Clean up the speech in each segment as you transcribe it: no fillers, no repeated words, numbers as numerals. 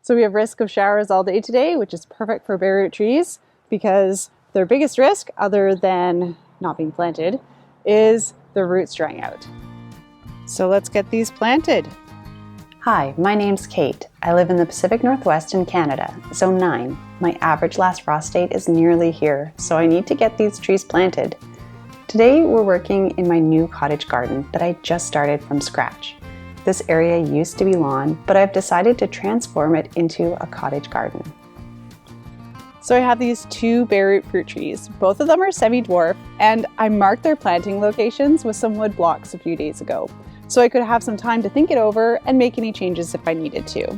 So we have risk of showers all day today, which is perfect for bare root trees because their biggest risk, other than not being planted, is the roots drying out. So let's get these planted. Hi, my name's Kate. I live in the Pacific Northwest in Canada, Zone 9. My average last frost date is nearly here, so I need to get these trees planted. Today we're working in my new cottage garden that I just started from scratch. This area used to be lawn, but I've decided to transform it into a cottage garden. So I have these two bare root fruit trees. Both of them are semi-dwarf, and I marked their planting locations with some wood blocks a few days ago, so I could have some time to think it over and make any changes if I needed to.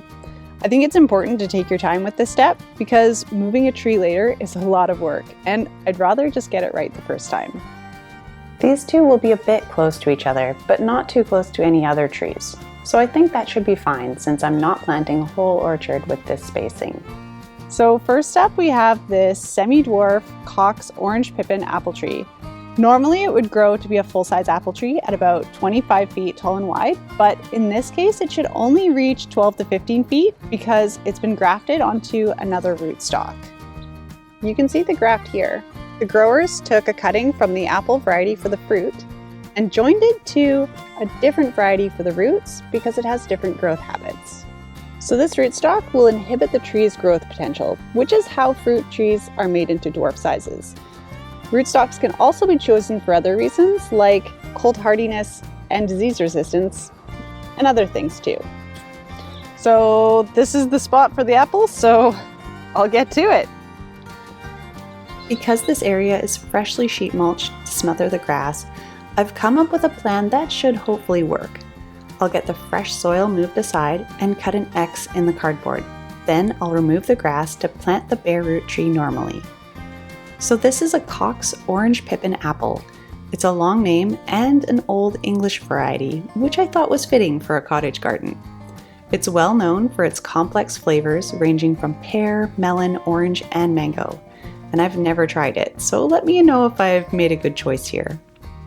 I think it's important to take your time with this step because moving a tree later is a lot of work, and I'd rather just get it right the first time. These two will be a bit close to each other, but not too close to any other trees. So I think that should be fine since I'm not planting a whole orchard with this spacing. So first up we have this semi-dwarf Cox orange Pippin apple tree. Normally it would grow to be a full-size apple tree at about 25 feet tall and wide, but in this case it should only reach 12 to 15 feet because it's been grafted onto another rootstock. You can see the graft here. The growers took a cutting from the apple variety for the fruit and joined it to a different variety for the roots because it has different growth habits. So this rootstock will inhibit the tree's growth potential, which is how fruit trees are made into dwarf sizes. Rootstocks can also be chosen for other reasons like cold hardiness and disease resistance and other things too. So this is the spot for the apples, so I'll get to it. Because this area is freshly sheet mulched to smother the grass, I've come up with a plan that should hopefully work. I'll get the fresh soil moved aside and cut an X in the cardboard. Then I'll remove the grass to plant the bare root tree normally. So this is a Cox orange Pippin apple. It's a long name and an old English variety, which I thought was fitting for a cottage garden. It's well known for its complex flavors ranging from pear, melon, orange, and mango. And I've never tried it, so let me know if I've made a good choice here.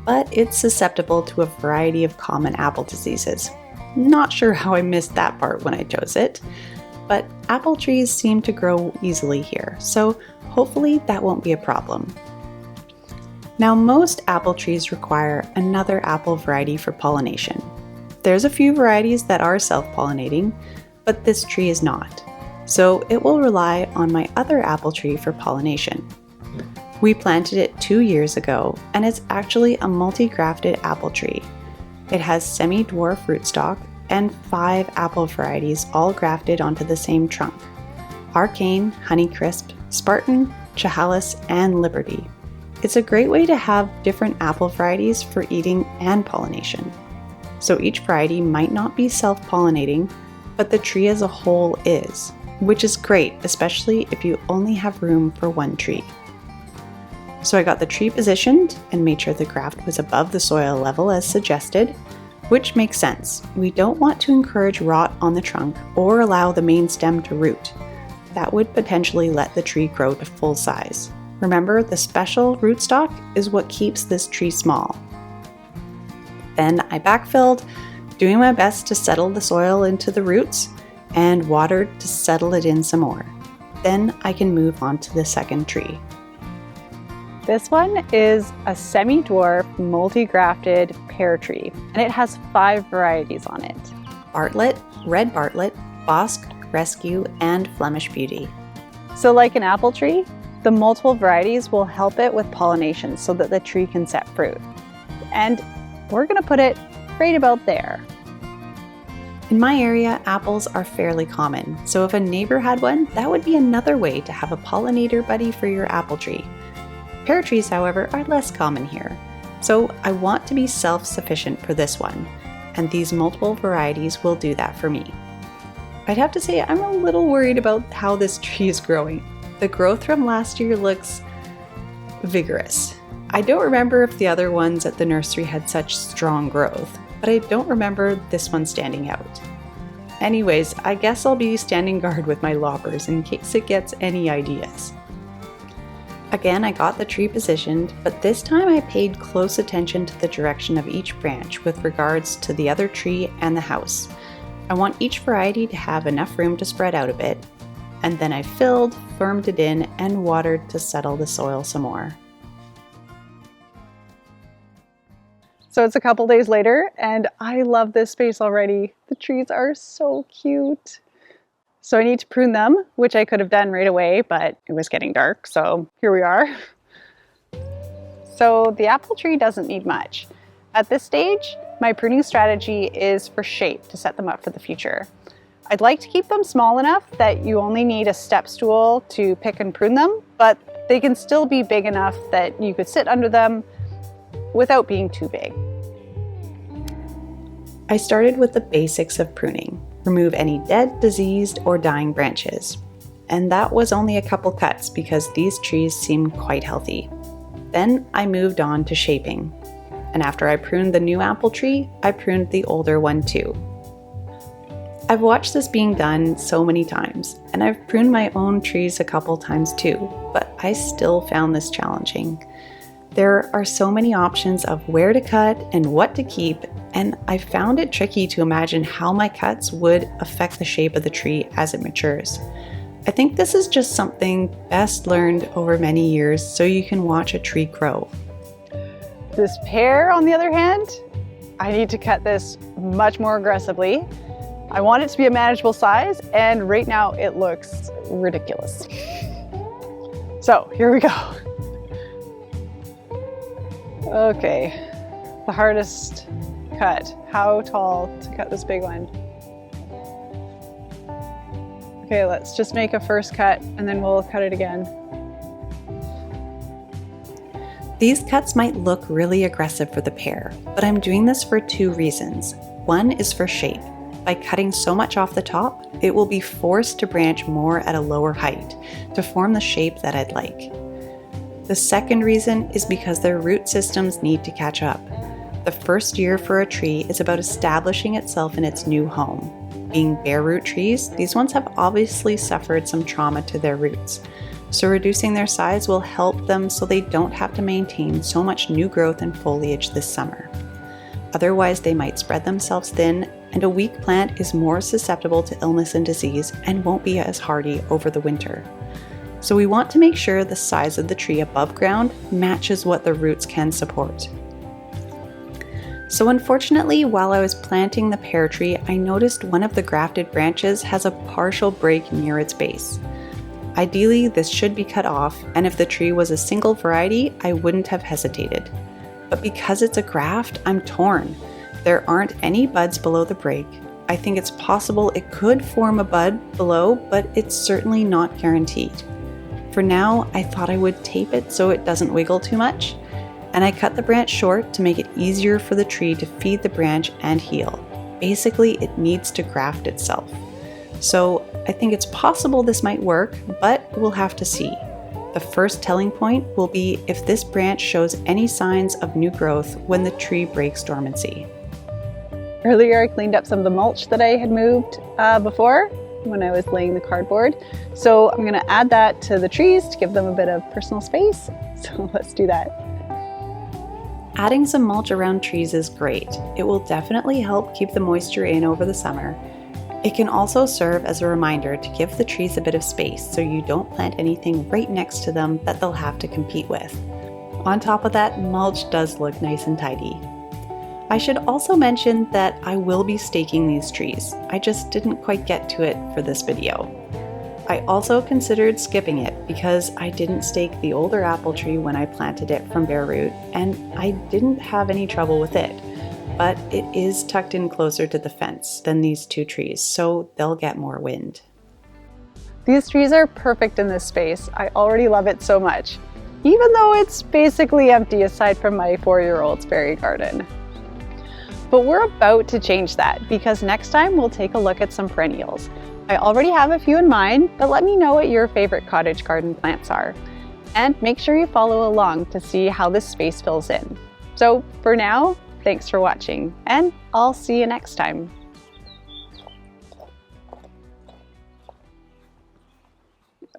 But it's susceptible to a variety of common apple diseases. Not sure how I missed that part when I chose it, but apple trees seem to grow easily here, so hopefully that won't be a problem. Now most apple trees require another apple variety for pollination. There's a few varieties that are self-pollinating, but this tree is not. So it will rely on my other apple tree for pollination. We planted it 2 years ago, and it's actually a multi-grafted apple tree. It has semi-dwarf rootstock and 5 apple varieties all grafted onto the same trunk: Arcane, Honeycrisp, Spartan, Chehalis, and Liberty. It's a great way to have different apple varieties for eating and pollination. So each variety might not be self-pollinating, but the tree as a whole is, which is great, especially if you only have room for one tree. So I got the tree positioned and made sure the graft was above the soil level as suggested, which makes sense. We don't want to encourage rot on the trunk or allow the main stem to root. That would potentially let the tree grow to full size. Remember, the special rootstock is what keeps this tree small. Then I backfilled, doing my best to settle the soil into the roots, and watered to settle it in some more. Then I can move on to the second tree. This one is a semi-dwarf multi-grafted pear tree, and it has 5 varieties on it: Bartlett, Red Bartlett, Bosc, Rescue, and Flemish Beauty. So like an apple tree, the multiple varieties will help it with pollination so that the tree can set fruit. And we're gonna put it right about there. In my area, apples are fairly common, so if a neighbor had one, that would be another way to have a pollinator buddy for your apple tree. Pear trees, however, are less common here, so I want to be self-sufficient for this one, and these multiple varieties will do that for me. I'd have to say I'm a little worried about how this tree is growing. The growth from last year looks vigorous. I don't remember if the other ones at the nursery had such strong growth, but I don't remember this one standing out. Anyways, I guess I'll be standing guard with my loppers in case it gets any ideas. Again, I got the tree positioned, but this time I paid close attention to the direction of each branch with regards to the other tree and the house. I want each variety to have enough room to spread out a bit, and then I filled, firmed it in, and watered to settle the soil some more. So it's a couple days later, and I love this space already. The trees are so cute. So I need to prune them, which I could have done right away, but it was getting dark, so here we are. So the apple tree doesn't need much. At this stage, my pruning strategy is for shape to set them up for the future. I'd like to keep them small enough that you only need a step stool to pick and prune them, but they can still be big enough that you could sit under them without being too big. I started with the basics of pruning. Remove any dead, diseased, or dying branches. And that was only a couple cuts because these trees seem quite healthy. Then I moved on to shaping. And after I pruned the new apple tree, I pruned the older one too. I've watched this being done so many times, and I've pruned my own trees a couple times too, but I still found this challenging. There are so many options of where to cut and what to keep, and I found it tricky to imagine how my cuts would affect the shape of the tree as it matures. I think this is just something best learned over many years so you can watch a tree grow. This pear, on the other hand, I need to cut this much more aggressively. I want it to be a manageable size, and right now it looks ridiculous. So here we go. Okay, the hardest cut. How tall to cut this big one? Okay, let's just make a first cut and then we'll cut it again. These cuts might look really aggressive for the pear, but I'm doing this for two reasons. One is for shape. By cutting so much off the top, it will be forced to branch more at a lower height to form the shape that I'd like. The second reason is because their root systems need to catch up. The first year for a tree is about establishing itself in its new home. Being bare root trees, these ones have obviously suffered some trauma to their roots. So reducing their size will help them so they don't have to maintain so much new growth and foliage this summer. Otherwise, they might spread themselves thin, and a weak plant is more susceptible to illness and disease and won't be as hardy over the winter. So we want to make sure the size of the tree above ground matches what the roots can support. So unfortunately, while I was planting the pear tree, I noticed one of the grafted branches has a partial break near its base. Ideally, this should be cut off, and if the tree was a single variety, I wouldn't have hesitated. But because it's a graft, I'm torn. There aren't any buds below the break. I think it's possible it could form a bud below, but it's certainly not guaranteed. For now, I thought I would tape it so it doesn't wiggle too much, and I cut the branch short to make it easier for the tree to feed the branch and heal. Basically, it needs to graft itself. So I think it's possible this might work, but we'll have to see. The first telling point will be if this branch shows any signs of new growth when the tree breaks dormancy. Earlier I cleaned up some of the mulch that I had moved before when I was laying the cardboard. So I'm going to add that to the trees to give them a bit of personal space. So let's do that. Adding some mulch around trees is great. It will definitely help keep the moisture in over the summer. It can also serve as a reminder to give the trees a bit of space so you don't plant anything right next to them that they'll have to compete with. On top of that, mulch does look nice and tidy. I should also mention that I will be staking these trees. I just didn't quite get to it for this video. I also considered skipping it because I didn't stake the older apple tree when I planted it from bare root, and I didn't have any trouble with it. But it is tucked in closer to the fence than these two trees, so they'll get more wind. These trees are perfect in this space. I already love it so much, even though it's basically empty aside from my 4-year-old's berry garden. But we're about to change that because next time we'll take a look at some perennials. I already have a few in mind, but let me know what your favorite cottage garden plants are. And make sure you follow along to see how this space fills in. So for now, thanks for watching, and I'll see you next time.